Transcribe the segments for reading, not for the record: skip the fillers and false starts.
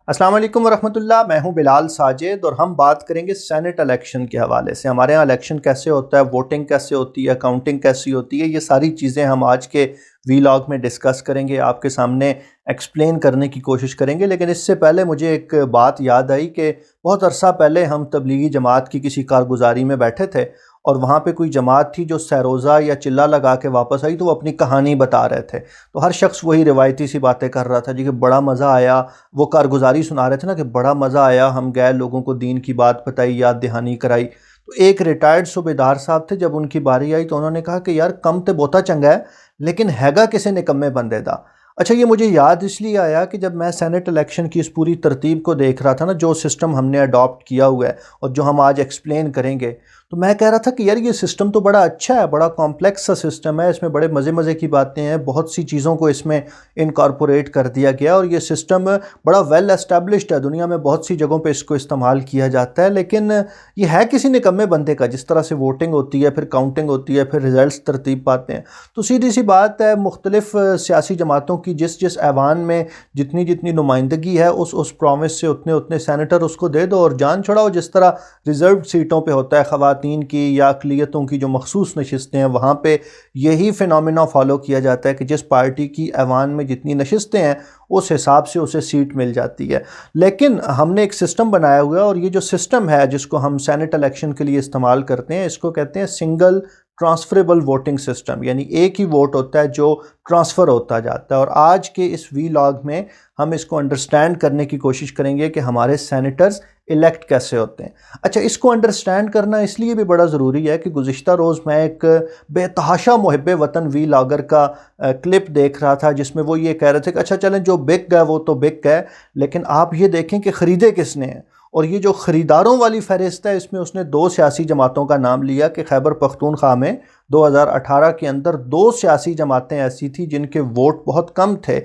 अस्सलाम वालेकुम वरहमतुल्लाह। मैं हूं बिलाल साजिद और हम बात करेंगे सेनेट इलेक्शन के हवाले से। हमारे यहाँ इलेक्शन कैसे होता है, वोटिंग कैसे होती है, काउंटिंग कैसी होती है, ये सारी चीज़ें हम आज के वीलॉग में डिस्कस करेंगे, आपके सामने एक्सप्लेन करने की कोशिश करेंगे। लेकिन इससे पहले मुझे एक बात याद आई कि बहुत अरसा पहले हम तबलीगी जमात की किसी कारगुजारी में बैठे थे और वहाँ पे कोई जमात थी जो सरोज़ा या चिल्ला लगा के वापस आई, तो वो अपनी कहानी बता रहे थे। तो हर शख्स वही रिवायती सी बातें कर रहा था जी कि बड़ा मज़ा आया। वो कारगुजारी सुना रहे थे ना कि बड़ा मज़ा आया, हम गए, लोगों को दीन की बात बताई, याद दहानी कराई। तो एक रिटायर्ड सूबेदार साहब थे, जब उनकी बारी आई तो उन्होंने कहा कि यार कम तो बहुता चंगा है लेकिन हैगा किसी निकम्मे बंदे दा। अच्छा, ये मुझे याद इसलिए आया कि जब मैं सेनेट इलेक्शन की इस पूरी तरतीब को देख रहा था ना, जो सिस्टम हमने अडॉप्ट किया हुआ है और जो हम आज एक्सप्लेन करेंगे, तो मैं कह रहा था कि यार ये सिस्टम तो बड़ा अच्छा है, बड़ा कॉम्प्लेक्स सा सिस्टम है, इसमें बड़े मज़े मज़े की बातें हैं, बहुत सी चीज़ों को इसमें इनकॉर्पोरेट कर दिया गया और ये सिस्टम बड़ा वेल एस्टेब्लिश्ड है। दुनिया में बहुत सी जगहों पे इसको इस्तेमाल किया जाता है। लेकिन ये है किसी निकम्मे बंदे का, जिस तरह से वोटिंग होती है, फिर काउंटिंग होती है, फिर रिजल्ट्स तरतीब पाते हैं। तो सीधी सी बात है, मुख्तलिफ सियासी जमातों की जिस जिस ऐवान में जितनी जितनी नुमाइंदगी है, उस प्रोविंस से उतने उतने सेनेटर उसको दे दो और जान छुड़ाओ। जिस तरह रिजर्व सीटों पे होता है ख़वातीन की या अक़लियतों की जो मखसूस नशिस्तें हैं, वहाँ पे यही फिनोमिना फॉलो किया जाता है कि जिस पार्टी की ऐवान में जितनी नशिस्तें हैं उस हिसाब से उसे सीट मिल जाती है। लेकिन हमने एक सिस्टम बनाया हुआ है और ये जो सिस्टम है जिसको हम सेनेट इलेक्शन के लिए इस्तेमाल करते हैं, इसको कहते हैं सिंगल ट्रांसफरेबल वोटिंग सिस्टम। यानी एक ही वोट होता है जो ट्रांसफ़र होता जाता है। और आज के इस वीलॉग में हम इसको अंडरस्टैंड करने की कोशिश करेंगे कि हमारे सेनेटर्स इलेक्ट कैसे होते हैं। अच्छा, इसको अंडरस्टैंड करना इसलिए भी बड़ा ज़रूरी है कि गुज़िश्ता रोज़ मैं एक बेतहाशा मुहिब्बे वतन वीलॉगर का क्लिप देख रहा था, जिसमें वो ये कह रहे थे कि अच्छा चलें, जो बिक गए वो तो बिक गए, लेकिन आप ये देखें कि ख़रीदे किसने हैं। और ये जो ख़रीदारों वाली फ़हरिस्त है, इसमें उसने दो सियासी जमातों का नाम लिया कि खैबर पख्तूनख्वा में 2018 के अंदर दो सियासी जमातें ऐसी थी जिनके वोट बहुत कम थे,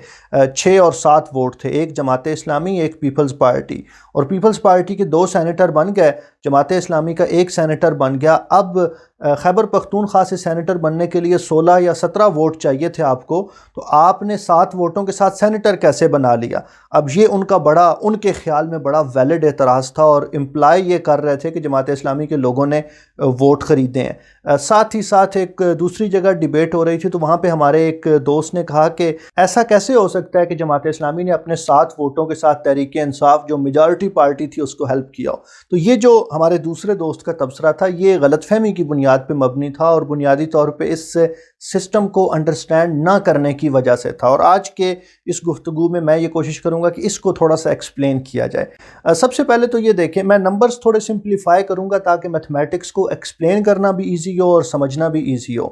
6 और 7 वोट थे। एक जमात इस्लामी, एक पीपल्स पार्टी। और पीपल्स पार्टी के 2 सेनेटर बन गए, जमात इस्लामी का 1 सेनेटर बन गया। अब खैबर पख्तूनख्वा से सेनेटर बनने के लिए 16 या 17 वोट चाहिए थे आपको, तो आपने 7 वोटों के साथ सेनेटर कैसे बना लिया? अब ये उनका बड़ा, उनके ख्याल में बड़ा वैलिड एतराज़ था और इम्प्लाई ये कर रहे थे कि जमात इस्लामी के लोगों ने वोट ख़रीदे हैं। साथ ही साथ एक दूसरी जगह डिबेट हो रही थी, तो वहाँ पे हमारे एक दोस्त ने कहा कि ऐसा कैसे हो सकता है कि जमात इस्लामी ने अपने 7 वोटों के साथ तहरीक इंसाफ जो मेजॉरिटी पार्टी थी उसको हेल्प किया हो। तो ये जो हमारे दूसरे दोस्त का तबसरा था, ये गलतफहमी की बुनियाद पे मबनी था और बुनियादी तौर पे इस सिस्टम को अंडरस्टैंड ना करने की वजह से था। और आज के इस गुफ्तगू में मैं ये कोशिश करूँगा कि इसको थोड़ा सा एक्सप्लेन किया जाए। सबसे पहले तो ये देखें, मैं नंबर्स थोड़े सिंप्लीफाई करूँगा ताकि मैथमेटिक्स को एक्सप्लेन करना भी ईजी हो और समझना भी ईजी हो।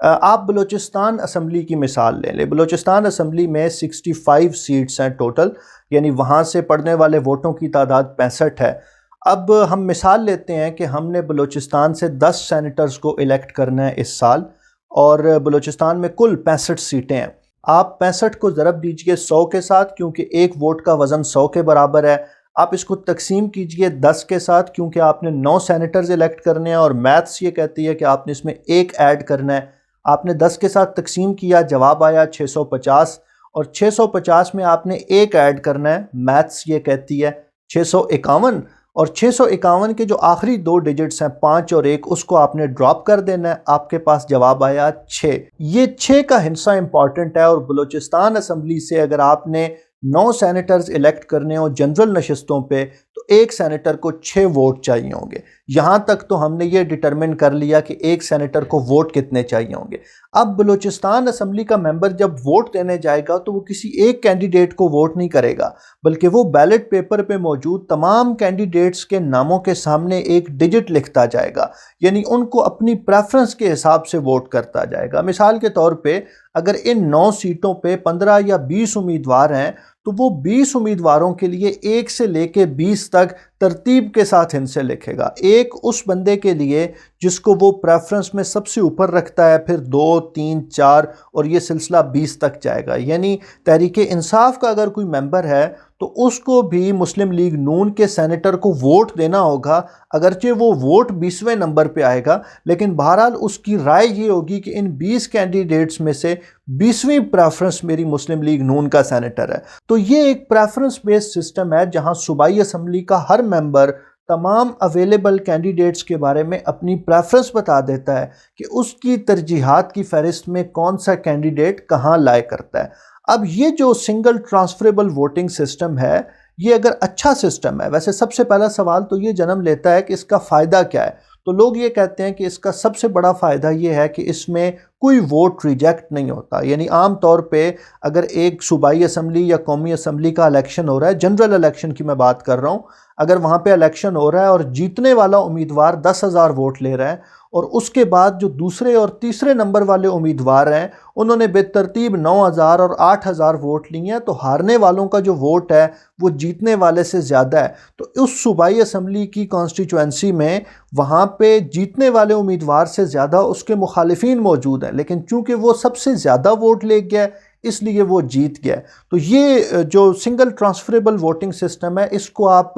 आप बलूचिस्तान असम्बली की मिसाल ले लें। बलूचिस्तान असम्बली में 65 सीट्स हैं टोटल, यानी वहाँ से पड़ने वाले वोटों की तादाद 65 है। अब हम मिसाल लेते हैं कि हमने बलूचिस्तान से 10 सेनेटर्स को इलेक्ट करना है इस साल और बलूचिस्तान में कुल 65 सीटें हैं। आप 65 को ज़रब दीजिए 100 के साथ, क्योंकि एक वोट का वज़न 100 के बराबर है। आप इसको तकसीम कीजिए 10 के साथ, क्योंकि आपने 9 सेनेटर्स इलेक्ट करने हैं और मैथ्स ये कहती है कि आपने इसमें एक ऐड करना है। आपने 10 के साथ तकसीम किया, जवाब आया 650 और 650 में आपने एक ऐड करना है, मैथ्स ये कहती है 651। और 651 के जो आखिरी 2 डिजिट्स हैं 5 और 1, उसको आपने ड्रॉप कर देना है। आपके पास जवाब आया 6। ये 6 का हिस्सा इंपॉर्टेंट है और बलूचिस्तान असम्बली से अगर आपने 9 सेनेटर्स इलेक्ट करने हो जनरल नशिस्तों पे, तो एक सेनेटर को 6 वोट चाहिए होंगे। यहाँ तक तो हमने ये डिटरमिन कर लिया कि एक सेनेटर को वोट कितने चाहिए होंगे। अब बलूचिस्तान असम्बली का मेंबर जब वोट देने जाएगा तो वो किसी एक कैंडिडेट को वोट नहीं करेगा, बल्कि वो बैलेट पेपर पे मौजूद तमाम कैंडिडेट्स के नामों के सामने एक डिजिट लिखता जाएगा, यानी उनको अपनी प्रेफरेंस के हिसाब से वोट करता जाएगा। मिसाल के तौर पे अगर इन 9 सीटों पे 15 या 20 उम्मीदवार हैं, तो वो 20 उम्मीदवारों के लिए 1 से लेके 20 तक तरतीब के साथ इनसे लिखेगा। एक उस बंदे के लिए जिसको वो प्रेफरेंस में सबसे ऊपर रखता है, फिर 2, 3, 4 और ये सिलसिला 20 तक जाएगा। यानी तहरीक इंसाफ का अगर कोई मेंबर है तो उसको भी मुस्लिम लीग नून के सेनेटर को वोट देना होगा, अगरचे वो वोट 20वें नंबर पे आएगा, लेकिन बहरहाल उसकी राय ये होगी कि इन 20 कैंडिडेट्स में से 20वीं प्रेफरेंस मेरी मुस्लिम लीग नून का सेनेटर है। तो ये एक प्रेफरेंस बेस्ड सिस्टम है जहां सूबाई असम्बली का हर मेंबर तमाम अवेलेबल कैंडिडेट्स के बारे में अपनी प्रेफरेंस बता देता है कि उसकी तरजीहात की फहरिस्त में कौन सा कैंडिडेट कहाँ लाए करता है। अब ये जो सिंगल ट्रांसफरेबल वोटिंग सिस्टम है, ये अगर अच्छा सिस्टम है, वैसे सबसे पहला सवाल तो ये जन्म लेता है कि इसका फ़ायदा क्या है। तो लोग ये कहते हैं कि इसका सबसे बड़ा फ़ायदा ये है कि इसमें कोई वोट रिजेक्ट नहीं होता। यानी आम तौर पे अगर एक सूबाई असम्बली या कौमी असम्बली का इलेक्शन हो रहा है, जनरल इलेक्शन की मैं बात कर रहा हूँ, अगर वहाँ पे इलेक्शन हो रहा है और जीतने वाला उम्मीदवार 10,000 वोट ले रहा है और उसके बाद जो दूसरे और तीसरे नंबर वाले उम्मीदवार हैं उन्होंने बेतरतीब 9,000 और 8,000 वोट लिए हैं, तो हारने वालों का जो वोट है वो जीतने वाले से ज़्यादा है। तो उस सूबाई असम्बली की कॉन्स्टिट्यूएंसी में वहाँ पे जीतने वाले उम्मीदवार से ज़्यादा उसके मुखालिफिन मौजूद हैं, लेकिन चूँकि वो सबसे ज़्यादा वोट ले गया इसलिए वो जीत गया। तो ये जो सिंगल ट्रांसफरेबल वोटिंग सिस्टम है, इसको आप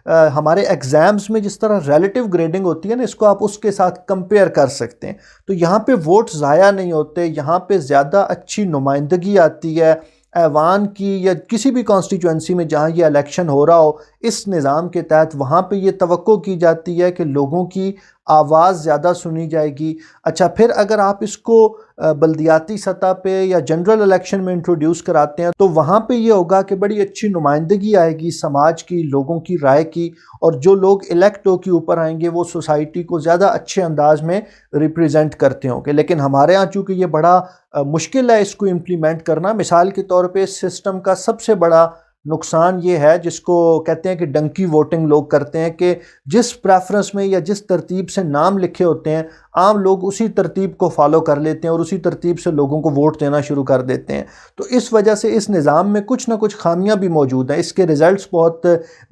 हमारे एग्ज़ाम्स में जिस तरह रिलेटिव ग्रेडिंग होती है ना, इसको आप उसके साथ कंपेयर कर सकते हैं। तो यहाँ पे वोट ज़ाया नहीं होते, यहाँ पे ज़्यादा अच्छी नुमाइंदगी आती है ऐवान की या किसी भी कॉन्स्टिट्यूएंसी में जहाँ ये इलेक्शन हो रहा हो। इस निज़ाम के तहत वहाँ पे ये तवक्को की जाती है कि लोगों की आवाज़ ज़्यादा सुनी जाएगी। अच्छा, फिर अगर आप इसको बल्दियाती सतह पे या जनरल इलेक्शन में इंट्रोड्यूस कराते हैं तो वहाँ पे ये होगा कि बड़ी अच्छी नुमाइंदगी आएगी समाज की, लोगों की राय की, और जो लोग इलेक्ट हो के ऊपर आएंगे वो सोसाइटी को ज़्यादा अच्छे अंदाज में रिप्रेजेंट करते होंगे। लेकिन हमारे यहाँ चूँकि ये बड़ा मुश्किल है इसको इम्प्लीमेंट करना। मिसाल के तौर पे इस सिस्टम का सबसे बड़ा नुकसान ये है, जिसको कहते हैं कि डंकी वोटिंग लोग करते हैं, कि जिस प्रेफरेंस में या जिस तरतीब से नाम लिखे होते हैं आम लोग उसी तरतीब को फॉलो कर लेते हैं और उसी तरतीब से लोगों को वोट देना शुरू कर देते हैं। तो इस वजह से इस निज़ाम में कुछ ना कुछ खामियां भी मौजूद हैं। इसके रिज़ल्ट्स बहुत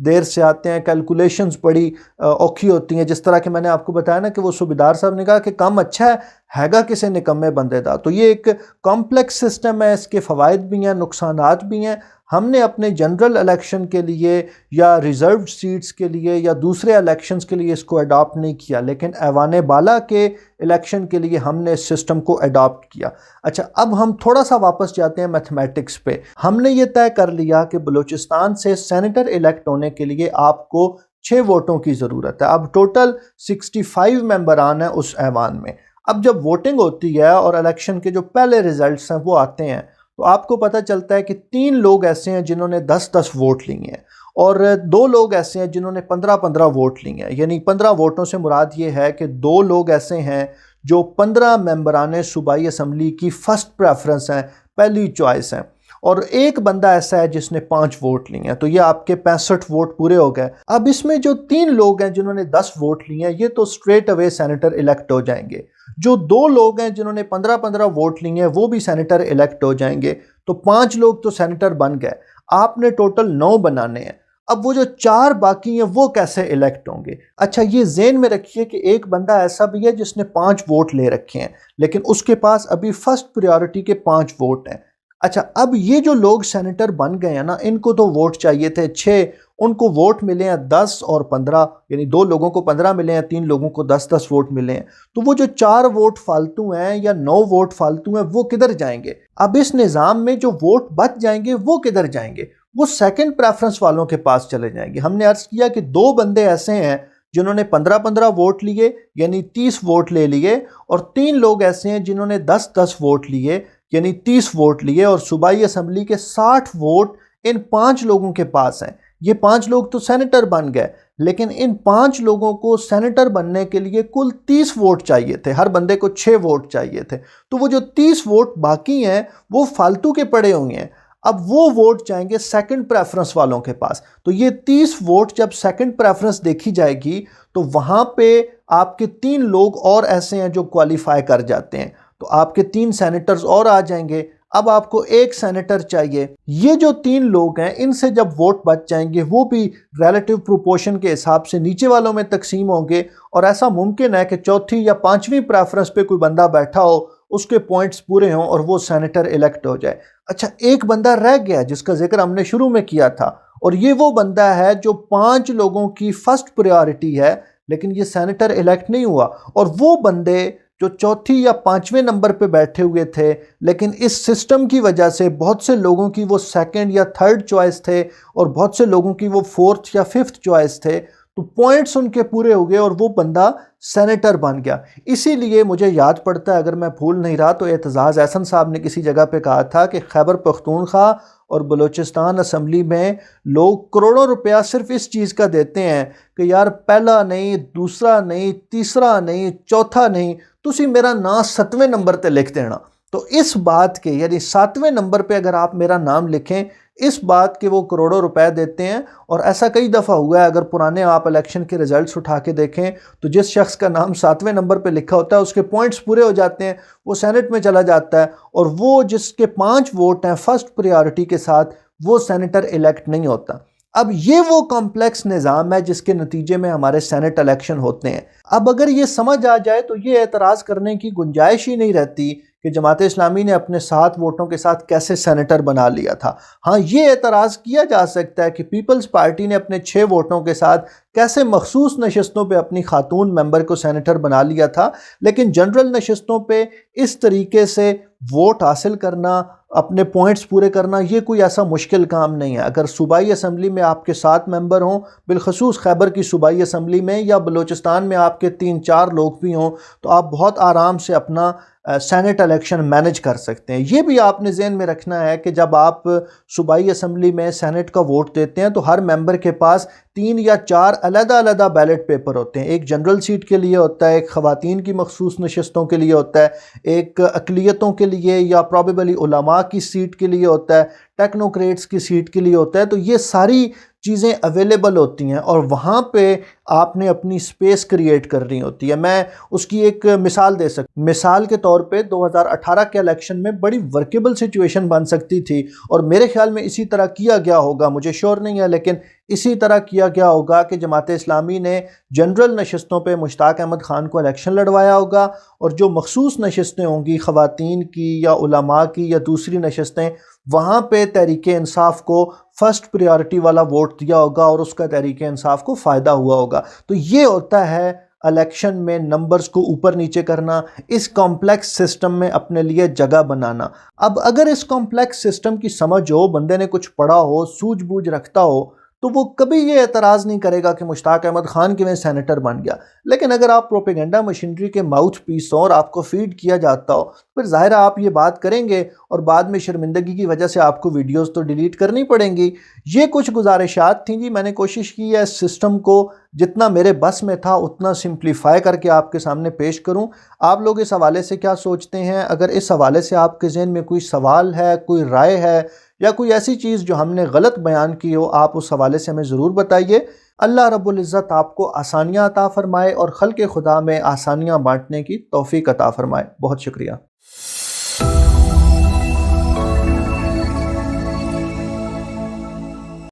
देर से आते हैं, कैलकुलेशंस बड़ी औखी होती हैं। जिस तरह के मैंने आपको बताया ना कि वो सूबेदार साहब ने कहा कि काम अच्छा हैगा किसे निकम्मे बंदे दा। तो ये एक कॉम्प्लेक्स सिस्टम है, इसके फ़वाइद भी हैं, नुकसानात भी हैं। हमने अपने जनरल इलेक्शन के लिए या रिज़र्व सीट्स के लिए या दूसरे इलेक्शंस के लिए इसको अडॉप्ट नहीं किया, लेकिन ऐवान बाला के इलेक्शन के लिए हमने इस सिस्टम को अडॉप्ट किया। अच्छा, अब हम थोड़ा सा वापस जाते हैं मैथमेटिक्स पे। हमने ये तय कर लिया कि बलूचिस्तान से सेनेटर इलेक्ट होने के लिए आपको 6 वोटों की ज़रूरत है। अब टोटल 65 मेंबरान हैं उस ऐवान में। अब जब वोटिंग होती है और इलेक्शन के जो पहले रिजल्ट्स हैं वो आते हैं, तो आपको पता चलता है कि 3 लोग ऐसे हैं जिन्होंने 10-10 वोट लिए हैं और 2 लोग ऐसे हैं जिन्होंने 15-15 वोट लिए हैं। यानी 15 वोटों से मुराद ये है कि 2 लोग ऐसे हैं जो 15 मेंबरान सूबाई असम्बली की फ़र्स्ट प्रेफरेंस हैं, पहली चॉइस हैं, और एक बंदा ऐसा है जिसने 5 वोट लिए हैं। तो ये आपके 65 वोट पूरे हो गए। अब इसमें जो 3 लोग हैं जिन्होंने 10 वोट लिए हैं, ये तो स्ट्रेट अवे सेनेटर इलेक्ट हो जाएंगे। जो 2 लोग हैं जिन्होंने 15-15 वोट लिए हैं वो भी सेनेटर इलेक्ट हो जाएंगे। तो 5 लोग तो सेनेटर बन गए। आपने टोटल 9 बनाने हैं। अब वो जो 4 बाकी हैं वो कैसे इलेक्ट होंगे? अच्छा, ये ज़हन में रखिए कि एक बंदा ऐसा भी है जिसने 5 वोट ले रखे हैं, लेकिन उसके पास अभी फर्स्ट प्रायोरिटी के 5 वोट हैं। अच्छा, अब ये जो लोग सेनेटर बन गए हैं ना, इनको तो वोट चाहिए थे 6, उनको वोट मिले हैं 10 और 15, यानी 2 लोगों को 15 मिले हैं, 3 लोगों को 10-10 वोट मिले हैं। तो वो जो 4 वोट फालतू हैं या 9 वोट फालतू हैं वो किधर जाएंगे? अब इस निज़ाम में जो वोट बच जाएंगे वो किधर जाएंगे? वो सेकंड प्रेफरेंस वालों के पास चले जाएंगे। हमने अर्ज किया कि 2 बंदे ऐसे हैं जिन्होंने 15-15 वोट लिए यानी 30 वोट ले लिए, और 3 लोग ऐसे हैं जिन्होंने 10-10 वोट लिए यानी 30 वोट लिए, और सूबाई असम्बली के 60 वोट इन 5 लोगों के पास हैं। ये 5 लोग तो सेनेटर बन गए, लेकिन इन 5 लोगों को सेनेटर बनने के लिए कुल 30 वोट चाहिए थे, हर बंदे को 6 वोट चाहिए थे। तो वो जो 30 वोट बाकी हैं वो फालतू के पड़े हुए हैं। अब वो वोट जाएंगे सेकंड प्रेफरेंस वालों के पास। तो ये 30 वोट जब सेकंड प्रेफरेंस देखी जाएगी तो वहाँ पे आपके 3 लोग और ऐसे हैं जो क्वालिफाई कर जाते हैं, तो आपके 3 सेनेटर्स और आ जाएंगे। अब आपको एक सेनेटर चाहिए। ये जो 3 लोग हैं इनसे जब वोट बच जाएंगे वो भी रिलेटिव प्रोपोर्शन के हिसाब से नीचे वालों में तकसीम होंगे और ऐसा मुमकिन है कि चौथी या पांचवी प्रेफरेंस पे कोई बंदा बैठा हो, उसके पॉइंट्स पूरे हों और वो सेनेटर इलेक्ट हो जाए। अच्छा, एक बंदा रह गया जिसका जिक्र हमने शुरू में किया था, और ये वो बंदा है जो 5 लोगों की फर्स्ट प्रायोरिटी है लेकिन ये सेनेटर इलेक्ट नहीं हुआ। और वो बंदे जो चौथी या पांचवें नंबर पे बैठे हुए थे लेकिन इस सिस्टम की वजह से बहुत से लोगों की वो सेकंड या थर्ड चॉइस थे और बहुत से लोगों की वो फोर्थ या फिफ्थ चॉइस थे, तो पॉइंट्स उनके पूरे हो गए और वो बंदा सेनेटर बन गया। इसीलिए मुझे याद पड़ता है, अगर मैं भूल नहीं रहा, तो एतजाज़ एहसन साहब ने किसी जगह पे कहा था कि खैबर पख्तूनख्वा और बलूचिस्तान असम्बली में लोग करोड़ों रुपया सिर्फ इस चीज़ का देते हैं कि यार पहला नहीं, दूसरा नहीं, तीसरा नहीं, चौथा नहीं, तुसी मेरा नाम 7वें नंबर पे लिख देना। तो इस बात के, यानी 7वें नंबर पे अगर आप मेरा नाम लिखें, इस बात के वो करोड़ों रुपए देते हैं। और ऐसा कई दफ़ा हुआ है, अगर पुराने आप इलेक्शन के रिजल्ट्स उठा के देखें तो जिस शख्स का नाम 7वें नंबर पे लिखा होता है उसके पॉइंट्स पूरे हो जाते हैं, वो सेनेट में चला जाता है, और वो जिसके 5 वोट हैं फर्स्ट प्रायोरिटी के साथ, वो सेनेटर इलेक्ट नहीं होता। अब ये वो कॉम्प्लेक्स निज़ाम है जिसके नतीजे में हमारे सेनेट इलेक्शन होते हैं। अब अगर ये समझ आ जाए तो ये एतराज़ करने की गुंजाइश ही नहीं रहती कि जमात इस्लामी ने अपने 7 वोटों के साथ कैसे सेनेटर बना लिया था। हाँ, ये एतराज़ किया जा सकता है कि पीपल्स पार्टी ने अपने 6 वोटों के साथ कैसे मखसूस नशस्तों पे अपनी खातून मेंबर को सेनेटर बना लिया था, लेकिन जनरल नशस्तों पे इस तरीके से वोट हासिल करना, अपने पॉइंट्स पूरे करना, ये कोई ऐसा मुश्किल काम नहीं है। अगर सूबाई असम्बली में आपके 7 मेंबर हों, बिलखसूस खैबर की सूबाई असम्बली में, या बलूचिस्तान में आपके 3-4 लोग भी हों, तो आप बहुत आराम से अपना सेनेट इलेक्शन मैनेज कर सकते हैं। ये भी आपने ज़हन में रखना है कि जब आप सूबाई असम्बली में सेनेट का वोट देते हैं तो हर मेंबर के पास 3 या 4 अलग-अलग बैलेट पेपर होते हैं। एक जनरल सीट के लिए होता है, एक ख़वातीन की मखसूस नशस्तों के लिए होता है, एक अक़लियतों के लिए या प्रॉबेबली उलमा की सीट के लिए होता है, टेक्नोक्रेट्स की सीट के लिए होता है। तो ये सारी चीज़ें अवेलेबल होती हैं और वहाँ पे आपने अपनी स्पेस क्रिएट करनी होती है। मैं उसकी एक मिसाल दे सकता, मिसाल के तौर पे 2018 के इलेक्शन में बड़ी वर्केबल सिचुएशन बन सकती थी, और मेरे ख्याल में इसी तरह किया गया होगा, मुझे श्योर नहीं है, लेकिन इसी तरह किया गया होगा कि जमात इस्लामी ने जनरल नशस्तों पे मुश्ताक अहमद ख़ान को इलेक्शन लड़वाया होगा, और जो मखसूस नशस्तें होंगी ख़वातीन की या उलमा की या दूसरी नशस्तें, वहाँ पे तहरीक इंसाफ को फर्स्ट प्रायोरिटी वाला वोट दिया होगा और उसका तहरीक इंसाफ को फ़ायदा हुआ होगा। तो ये होता है इलेक्शन में नंबर्स को ऊपर नीचे करना, इस कॉम्प्लेक्स सिस्टम में अपने लिए जगह बनाना। अब अगर इस कॉम्प्लेक्स सिस्टम की समझ हो, बंदे ने कुछ पढ़ा हो, सूझबूझ रखता हो, तो वो कभी ये एतराज़ नहीं करेगा कि मुश्ताक अहमद ख़ान क्यों सेनेटर बन गया। लेकिन अगर आप प्रोपेगेंडा मशीनरी के माउथ पीस हो और आपको फीड किया जाता हो, फिर ज़ाहिर है आप ये बात करेंगे और बाद में शर्मिंदगी की वजह से आपको वीडियोस तो डिलीट करनी पड़ेंगी। ये कुछ गुजारिशात थी जी, मैंने कोशिश की है इस सिस्टम को जितना मेरे बस में था उतना सिंप्लीफाई करके आपके सामने पेश करूं। आप लोग इस हवाले से क्या सोचते हैं? अगर इस हवाले से आपके ज़हन में कोई सवाल है, कोई राय है, या कोई ऐसी चीज़ जो हमने गलत बयान की हो, आप उस हवाले से हमें ज़रूर बताइए। अल्लाह रब्बुल इज़्ज़त आपको आसानियाँ अता फ़रमाए और खल्क़े खुदा में आसानियाँ बांटने की तौफ़ीक़ अता फ़रमाए। बहुत शुक्रिया।